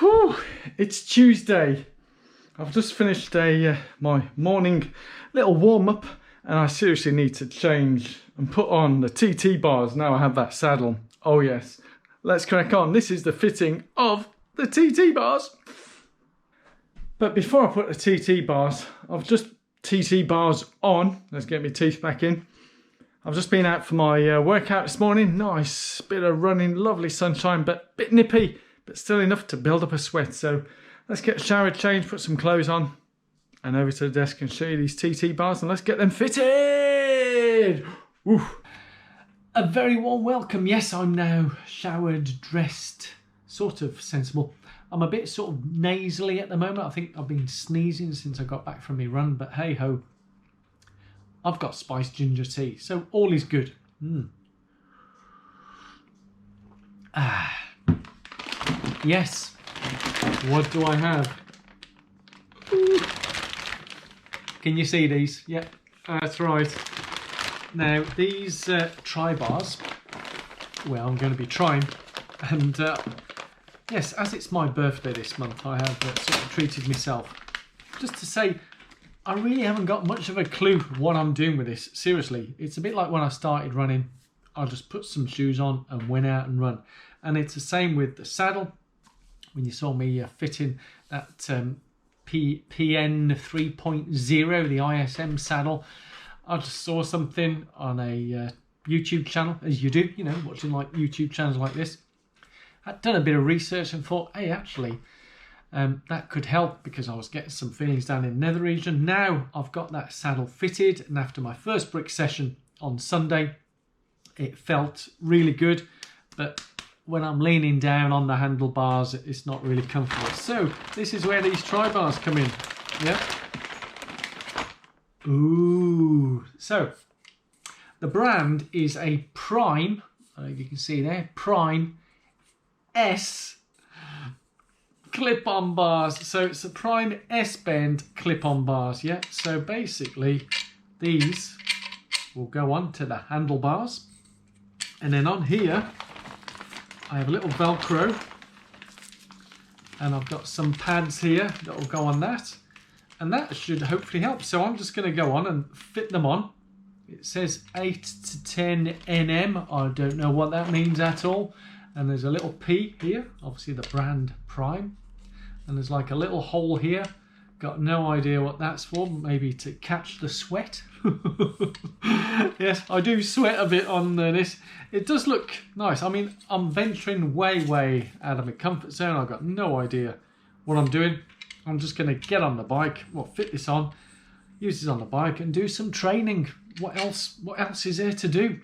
Whew, it's Tuesday. I've just finished my morning little warm-up, and I seriously need to change and put on the TT bars now I have that saddle. Oh yes, let's crack on. This is the fitting of the TT bars. But before I put the TT bars, I've just TT bars on. Let's get my teeth back in. I've just been out for my workout this morning. Nice bit of running, lovely sunshine, but a bit nippy, but still enough to build up a sweat. So let's get showered, changed, put some clothes on, and over to the desk and show you these TT bars, and let's get them fitted. Oof. A very warm welcome. Yes, I'm now showered, dressed, sort of sensible. I'm a bit sort of nasally at the moment. I think I've been sneezing since I got back from my run, but hey ho. I've got spiced ginger tea, so all is good. Yes. What do I have? Can you see these? Yep, that's right. Now, these tri-bars, well, I'm going to be trying. And yes, as it's my birthday this month, I have sort of treated myself. Just to say, I really haven't got much of a clue what I'm doing with this. Seriously, it's a bit like when I started running. I just put some shoes on and went out and run. And it's the same with the saddle. When you saw me fitting that PN 3.0, the ISM saddle, I just saw something on a YouTube channel, as you do, you know, watching like YouTube channels like this. I'd done a bit of research and thought, hey, actually, that could help because I was getting some feelings down in the nether region. Now I've got that saddle fitted, and after my first brick session on Sunday, it felt really good, but when I'm leaning down on the handlebars, it's not really comfortable. So this is where these tri-bars come in. Yeah. Ooh. So the brand is a Prime. I don't know if you can see there. Prime S clip-on bars. So it's a Prime S bend clip-on bars. Yeah. So basically, these will go on to the handlebars, and then on here, I have a little Velcro, and I've got some pads here that will go on that, and that should hopefully help. So I'm just going to go on and fit them on. It says 8 to 10 NM. I don't know what that means at all. And there's a little P here, obviously the brand Prime, and there's like a little hole here. Got no idea what that's for. Maybe to catch the sweat. Yes, I do sweat a bit on this. It does look nice. I mean, I'm venturing way out of my comfort zone. I've got no idea what I'm doing. I'm just going to get on the bike, well, fit this on, use this on the bike, and do some training. What else is there to do?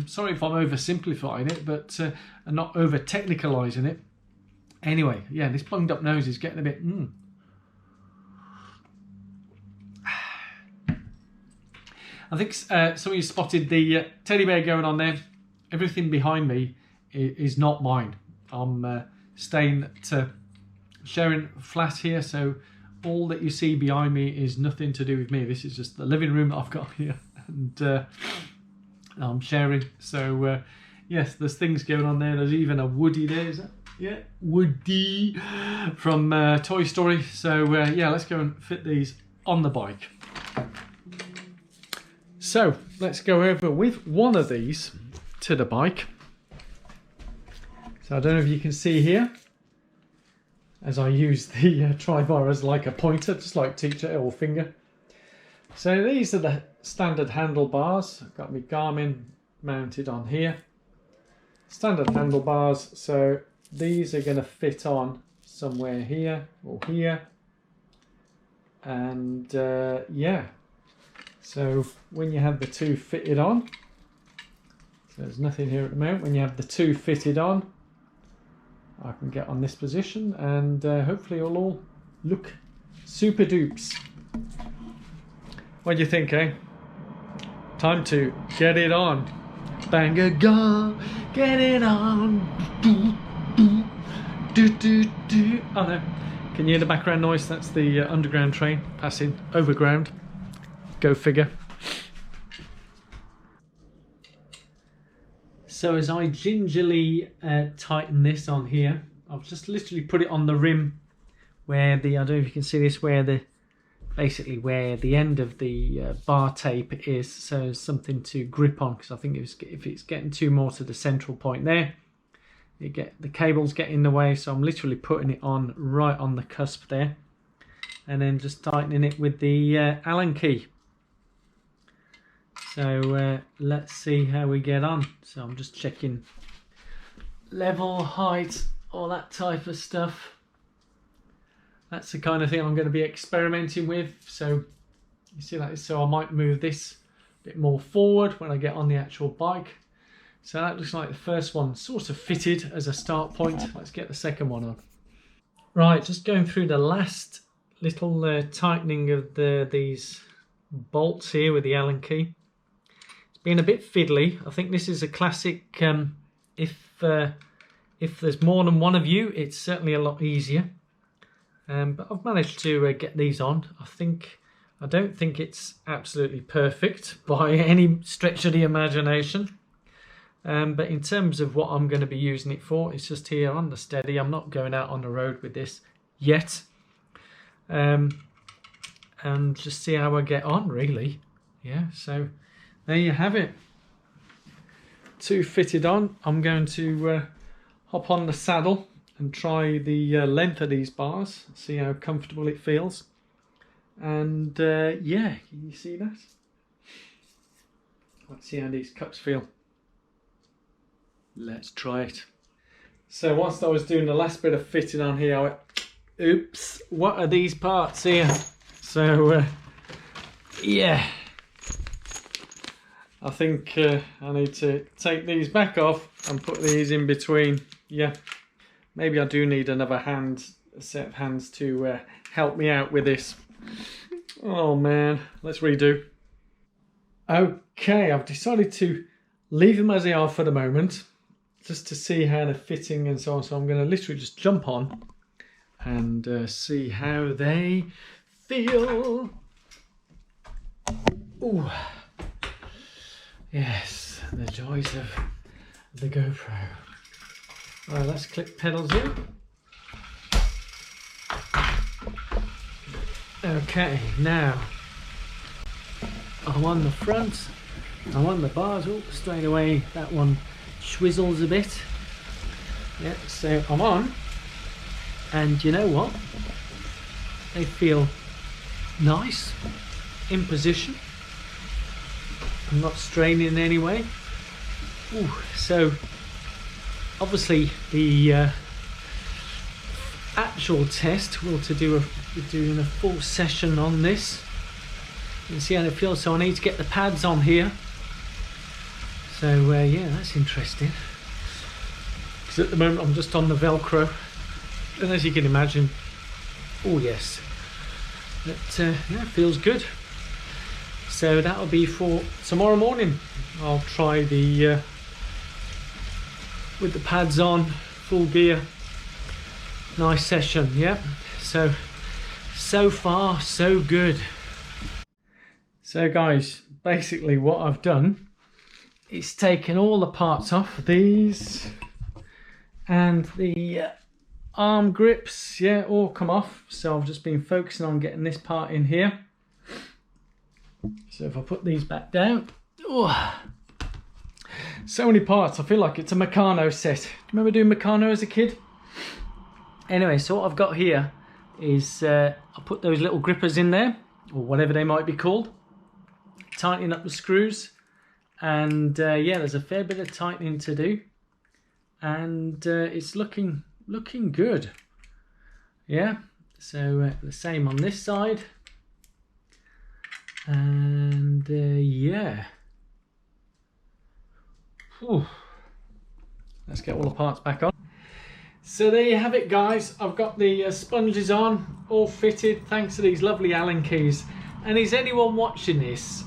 Sorry if I'm oversimplifying it, but and not over technicalizing it. Anyway, yeah, this bunged up nose is getting a bit I think some of you spotted the teddy bear going on there. Everything behind me is not mine. I'm staying to sharing flat here, so all that you see behind me is nothing to do with me. This is just the living room that I've got here, and I'm sharing. So yes, there's things going on there. There's even a Woody there, is that? Yeah, Woody from Toy Story. So yeah, let's go and fit these on the bike. So let's go over with one of these to the bike. So I don't know if you can see here, as I use the tri-bar as like a pointer, just like teacher or finger. So these are the standard handlebars. I've got my Garmin mounted on here. Standard handlebars. So these are going to fit on somewhere here or here. And yeah. So when you have the two fitted on, so there's nothing here at the moment. When you have the two fitted on, I can get on this position, and hopefully it'll all look super dupes. What do you think, eh? Time to get it on. Bang a gong, get it on. Oh no, can you hear the background noise? That's the underground train passing overground. Go figure. So as I gingerly tighten this on here, I've just literally put it on the rim where the, I don't know if you can see this, where the, basically where the end of the bar tape is, so something to grip on, because I think if it's getting too more to the central point there, the cables get in the way. So I'm literally putting it on right on the cusp there, and then just tightening it with the Allen key. So let's see how we get on. So I'm just checking level, height, all that type of stuff. That's the kind of thing I'm going to be experimenting with. So you see that, so I might move this a bit more forward when I get on the actual bike. So that looks like the first one sort of fitted as a start point. Let's get the second one on. Right, just going through the last little tightening of these bolts here with the Allen key. It's been a bit fiddly. I think this is a classic, if there's more than one of you, it's certainly a lot easier. But I've managed to get these on. I don't think it's absolutely perfect by any stretch of the imagination. But in terms of what I'm going to be using it for, it's just here on the steady. I'm not going out on the road with this yet. And just see how I get on, really. Yeah, so there you have it. Two fitted on. I'm going to hop on the saddle and try the length of these bars, see how comfortable it feels. And yeah, can you see that? Let's see how these cups feel. Let's try it. So whilst I was doing the last bit of fitting on here, I went, oops, what are these parts here? So yeah, I think I need to take these back off and put these in between. Yeah. Maybe I do need another set of hands to help me out with this. Oh man, let's redo. Okay, I've decided to leave them as they are for the moment, just to see how they're fitting and so on. So I'm going to literally just jump on and see how they feel. Ooh. Yes, the joys of the GoPro. Right, let's click pedals in. Okay, now I'm on the front, I'm on the bars. Oh, straight away that one swizzles a bit. Yeah, so I'm on, and you know what? They feel nice, in position. I'm not straining in any way. Ooh, so obviously the actual test, we're doing a full session on this. You can see how it feels. So I need to get the pads on here. So yeah, that's interesting. Because at the moment I'm just on the Velcro, and as you can imagine, oh yes, yeah, it feels good. So that'll be for tomorrow morning. I'll try the with the pads on, full gear, nice session. Yeah, so far so good. So guys, basically what I've done is taken all the parts off these, and the arm grips, yeah, all come off. So I've just been focusing on getting this part in here. So if I put these back down, oh, so many parts. I feel like it's a Meccano set. Do you remember doing Meccano as a kid? Anyway, so what I've got here is I put those little grippers in there, or whatever they might be called, tightening up the screws, and yeah, there's a fair bit of tightening to do, and it's looking good. Yeah, so the same on this side, and yeah. Whew. Let's get all the parts back on. So there you have it, guys. I've got the sponges on, all fitted, thanks to these lovely Allen keys. And is anyone watching this,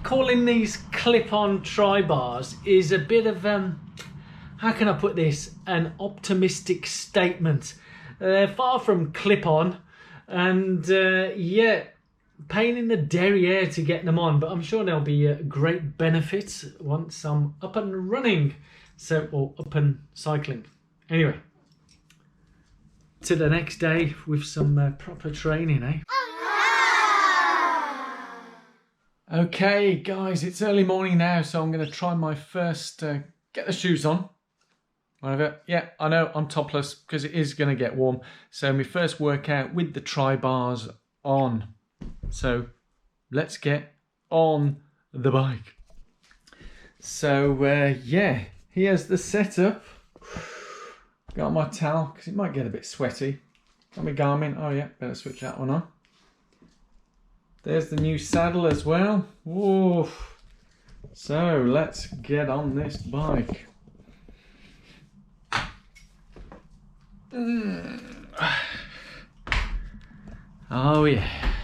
calling these clip-on tri-bars is a bit of, how can I put this, an optimistic statement. They're far from clip-on, and yeah, pain in the derriere to get them on, but I'm sure there'll be a great benefit once I'm up and running, so, or up and cycling. Anyway, to the next day with some proper training, eh? Okay guys, it's early morning now, so I'm going to try my first, get the shoes on. Whatever. Yeah, I know I'm topless because it is going to get warm. So my first workout with the tri bars on. So let's get on the bike. So yeah, here's the setup. Got my towel because it might get a bit sweaty. Got my Garmin. Oh yeah, better switch that one on. There's the new saddle as well. Whoa. So let's get on this bike. Oh yeah.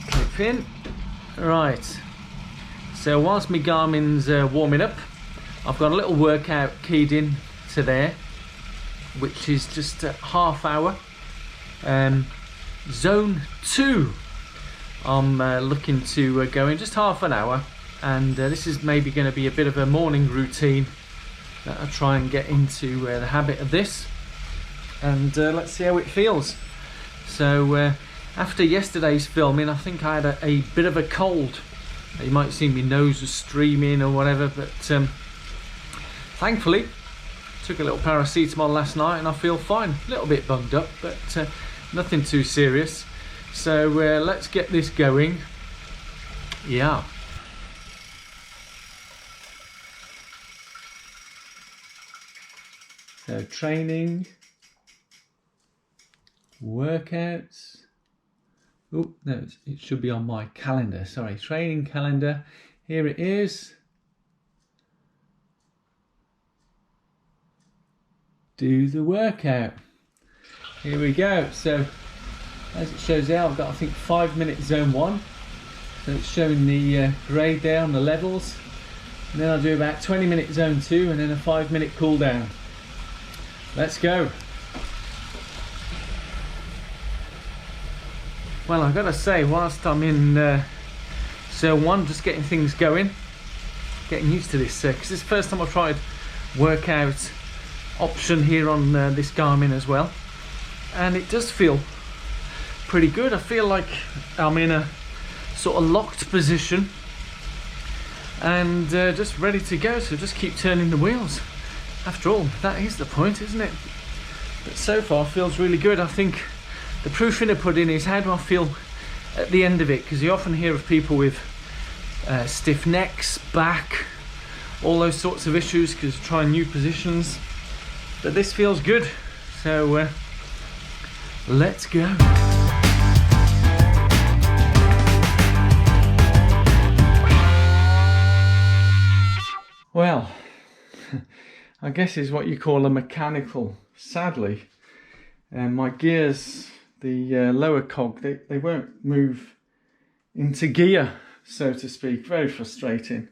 Clip in. Right. So whilst my Garmin's warming up, I've got a little workout keyed in to there, which is just a half hour. Zone 2. I'm looking to go in just half an hour, and this is maybe going to be a bit of a morning routine that I'll try and get into the habit of this, and let's see how it feels. So after yesterday's filming, I think I had a bit of a cold. You might see my nose was streaming or whatever, but thankfully took a little paracetamol last night and I feel fine. A little bit bunged up, but nothing too serious. So let's get this going. Yeah. So training, workouts. Oh, no, it should be on my calendar. Sorry, training calendar. Here it is. Do the workout. Here we go. So as it shows there, I've got I think 5 minute zone 1. So it's showing the grade there on the levels. And then I'll do about 20 minute zone 2 and then a 5 minute cool down. Let's go. Well, I've got to say, whilst I'm in zone 1, just getting things going, getting used to this, because this is the first time I've tried workout option here on this Garmin as well, and it does feel pretty good. I feel like I'm in a sort of locked position and just ready to go, so just keep turning the wheels. After all, that is the point, isn't it? But so far feels really good. I think the proof in the pudding is how do I feel at the end of it, because you often hear of people with stiff necks, back, all those sorts of issues because trying new positions, but this feels good. So let's go. Well, I guess is what you call a mechanical, sadly. And my gears, the lower cog, they won't move into gear, so to speak. Very frustrating.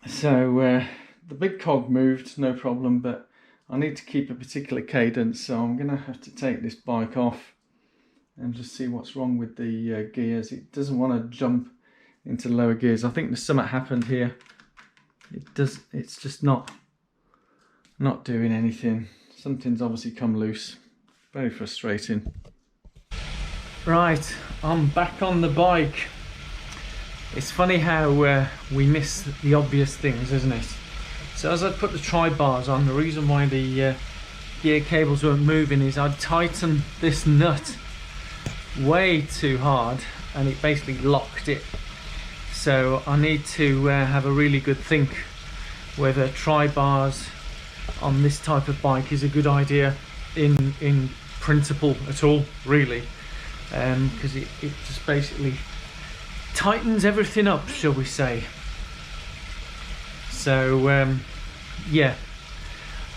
So the big cog moved, no problem, but I need to keep a particular cadence, so I'm going to have to take this bike off and just see what's wrong with the gears. It doesn't want to jump into lower gears. I think there's something happened here. It's just not doing anything. Something's obviously come loose. Very frustrating. Right, I'm back on the bike. It's funny how we miss the obvious things, isn't it? So as I put the tri bars on, the reason why the gear cables weren't moving is I'd tightened this nut way too hard and it basically locked it. So I need to have a really good think whether tri bars on this type of bike is a good idea in principle at all, really, because it just basically tightens everything up, shall we say. So yeah,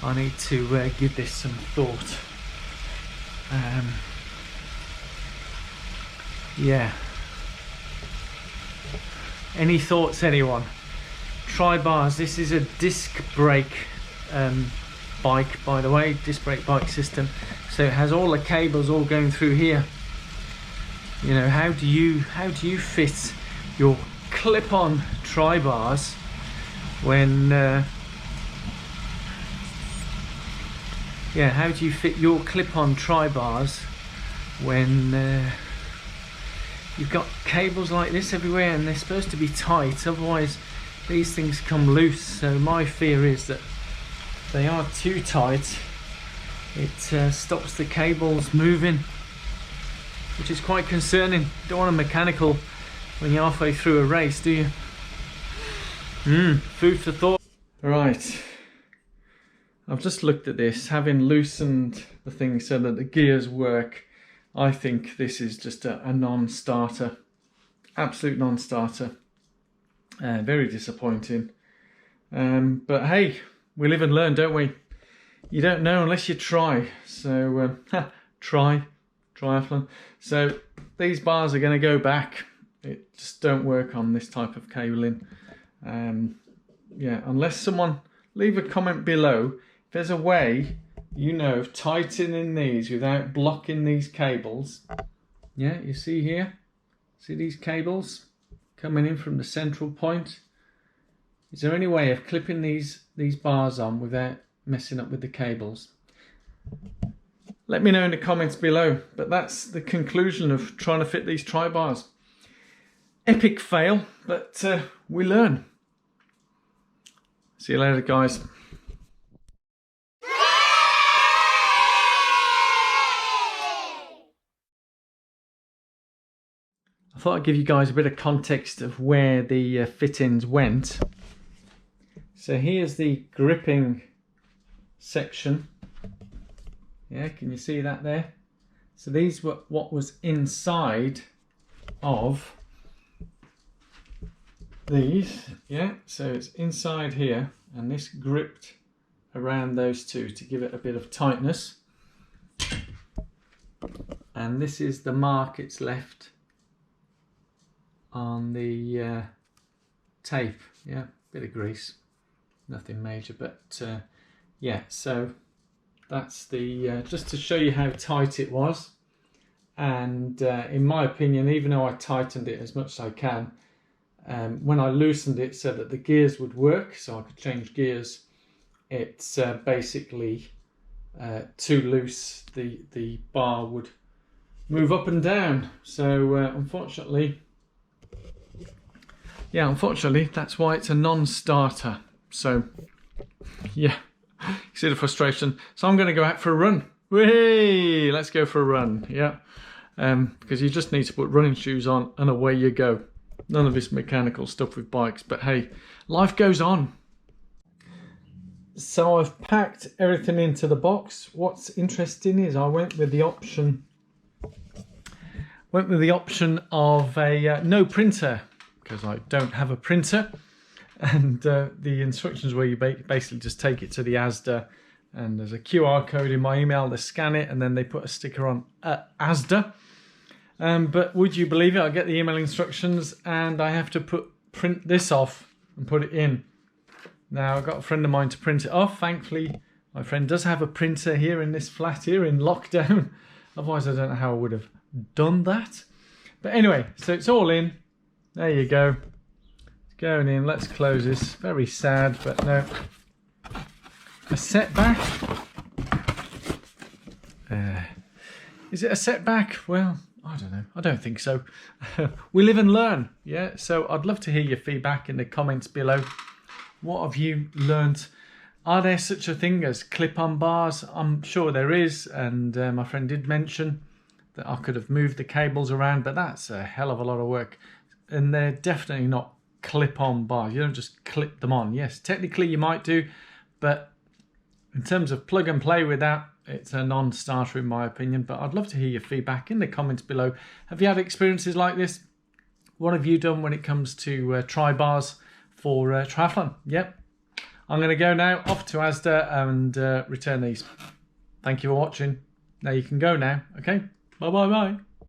I need to give this some thought. Yeah. Any thoughts, anyone? Tri bars. This is a disc brake bike, by the way, disc brake bike system. So it has all the cables all going through here. You know, how do you fit your clip-on tri bars when yeah, how do you fit your clip-on tri-bars when you've got cables like this everywhere and they're supposed to be tight, otherwise these things come loose. So my fear is that if they are too tight, it stops the cables moving, which is quite concerning. You don't want a mechanical when you're halfway through a race, do you? Food for thought. Right, I've just looked at this, having loosened the thing so that the gears work. I think this is just a non-starter, absolute non-starter. Very disappointing. But hey, we live and learn, don't we? You don't know unless you try. So triathlon. So these bars are going to go back. It just don't work on this type of cabling. Yeah, unless someone leave a comment below if there's a way, you know, of tightening these without blocking these cables. Yeah, you see here, see these cables coming in from the central point. Is there any way of clipping these bars on without messing up with the cables? Let me know in the comments below. But that's the conclusion of trying to fit these tri-bars. Epic fail, but we learn. See you later, guys. I thought I'd give you guys a bit of context of where the fittings went. So here's the gripping section. Yeah, can you see that there? So these were what was inside of these. Yeah, so it's inside here, and this gripped around those two to give it a bit of tightness. And this is the mark it's left on the tape. Yeah, bit of grease, nothing major, but yeah, so that's the just to show you how tight it was. And in my opinion, even though I tightened it as much as I can, when I loosened it so that the gears would work, so I could change gears, it's basically too loose. The bar would move up and down. So unfortunately, that's why it's a non-starter. So yeah, you see the frustration. So I'm going to go out for a run. Whee! Let's go for a run. Yeah, because you just need to put running shoes on and away you go. None of this mechanical stuff with bikes, but hey, life goes on. So I've packed everything into the box. What's interesting is I went with the option of a no printer, because I don't have a printer, and the instructions where you basically just take it to the Asda, and there's a QR code in my email. They scan it and then they put a sticker on Asda. But would you believe it? I get the email instructions and I have to print this off and put it in. Now I've got a friend of mine to print it off. Thankfully, my friend does have a printer here in this flat here in lockdown. Otherwise, I don't know how I would have done that. But anyway, so it's all in. There you go. It's going in. Let's close this. Very sad, but no. A setback. Is it a setback? Well, I don't know. I don't think so. We live and learn. Yeah. So I'd love to hear your feedback in the comments below. What have you learnt? Are there such a thing as clip-on bars? I'm sure there is. And my friend did mention that I could have moved the cables around, but that's a hell of a lot of work. And they're definitely not clip-on bars. You don't just clip them on. Yes, technically you might do, but in terms of plug and play with that, it's a non-starter in my opinion. But I'd love to hear your feedback in the comments below. Have you had experiences like this? What have you done when it comes to tri-bars for triathlon? Yep. I'm going to go now off to Asda and return these. Thank you for watching. Now you can go now. Okay. Bye bye bye.